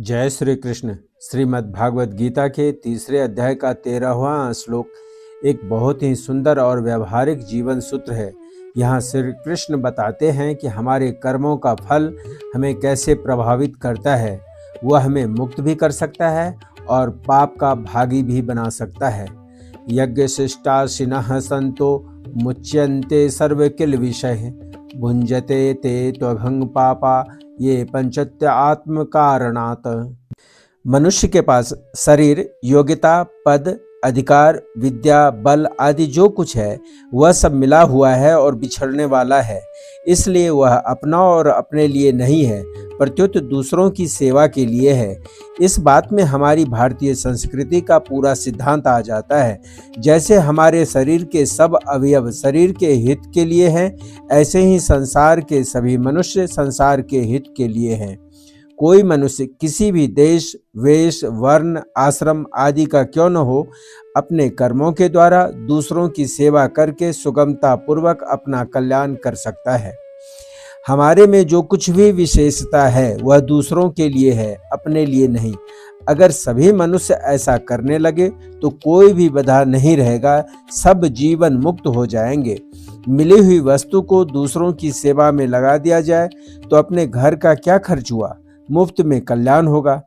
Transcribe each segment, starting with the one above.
जय श्री कृष्ण। श्रीमद् भागवत गीता के तीसरे अध्याय का 13वां श्लोक एक बहुत ही सुंदर और व्यवहारिक जीवन सूत्र है। यहाँ श्री कृष्ण बताते हैं कि हमारे कर्मों का फल हमें कैसे प्रभावित करता है। वह हमें मुक्त भी कर सकता है और पाप का भागी भी बना सकता है। यज्ञ शिष्टाशिनः संतो मुच्यन्ते सर्व किल विषय भुंजते ते त्वघं पापा ये पंचत्य आत्म कारणात्। मनुष्य के पास शरीर, योग्यता, पद, अधिकार, विद्या, बल आदि जो कुछ है वह सब मिला हुआ है और बिछड़ने वाला है। इसलिए वह अपना और अपने लिए नहीं है, प्रत्युत दूसरों की सेवा के लिए है। इस बात में हमारी भारतीय संस्कृति का पूरा सिद्धांत आ जाता है। जैसे हमारे शरीर के सब अवयव शरीर के हित के लिए हैं, ऐसे ही संसार के सभी मनुष्य संसार के हित के लिए हैं। कोई मनुष्य किसी भी देश, वेश, वर्ण, आश्रम आदि का क्यों न हो, अपने कर्मों के द्वारा दूसरों की सेवा करके सुगमता पूर्वक अपना कल्याण कर सकता है। हमारे में जो कुछ भी विशेषता है वह दूसरों के लिए है, अपने लिए नहीं। अगर सभी मनुष्य ऐसा करने लगे तो कोई भी बाधा नहीं रहेगा, सब जीवन मुक्त हो जाएंगे। मिली हुई वस्तु को दूसरों की सेवा में लगा दिया जाए तो अपने घर का क्या खर्च हुआ, मुफ्त में कल्याण होगा।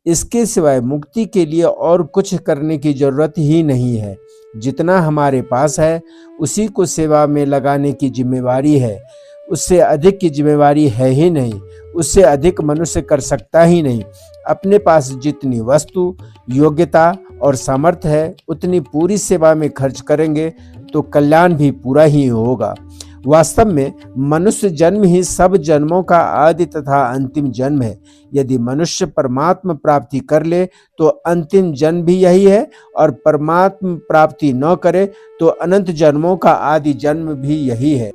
इसके सिवाय मुक्ति के लिए और कुछ करने की जरूरत ही नहीं है। जितना हमारे पास है उसी को सेवा में लगाने की जिम्मेवारी है। उससे अधिक की जिम्मेवारी है ही नहीं, उससे अधिक मनुष्य कर सकता ही नहीं। अपने पास जितनी वस्तु, योग्यता और सामर्थ्य है उतनी पूरी सेवा में खर्च करेंगे तो कल्याण भी पूरा ही होगा। वास्तव में मनुष्य जन्म ही सब जन्मों का आदि तथा अंतिम जन्म है। यदि मनुष्य परमात्मा प्राप्ति कर ले तो अंतिम जन्म भी यही है, और परमात्मा प्राप्ति न करे तो अनंत जन्मों का आदि जन्म भी यही है।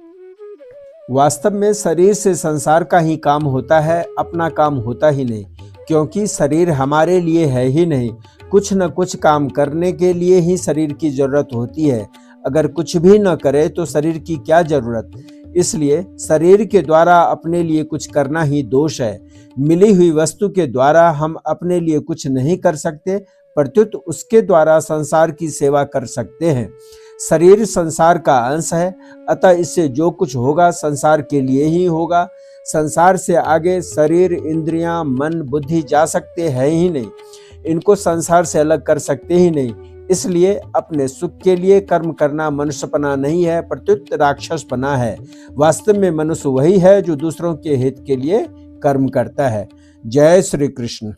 वास्तव में शरीर से संसार का ही काम होता है, अपना काम होता ही नहीं, क्योंकि शरीर हमारे लिए है ही नहीं। कुछ न कुछ काम करने के लिए ही शरीर की जरूरत होती है। अगर कुछ भी न करे तो शरीर की क्या जरूरत। इसलिए शरीर के द्वारा अपने लिए कुछ करना ही दोष है। मिली हुई वस्तु के द्वारा हम अपने लिए कुछ नहीं कर सकते, प्रत्युत उसके द्वारा संसार की सेवा कर सकते हैं। शरीर संसार का अंश है, अतः इससे जो कुछ होगा संसार के लिए ही होगा। संसार से आगे शरीर, इंद्रियां, मन, बुद्धि जा सकते हैं ही नहीं। इनको संसार से अलग कर सकते ही नहीं। इसलिए अपने सुख के लिए कर्म करना मनुष्यपना नहीं है, प्रत्युत राक्षसपना है। वास्तव में मनुष्य वही है जो दूसरों के हित के लिए कर्म करता है। जय श्री कृष्ण।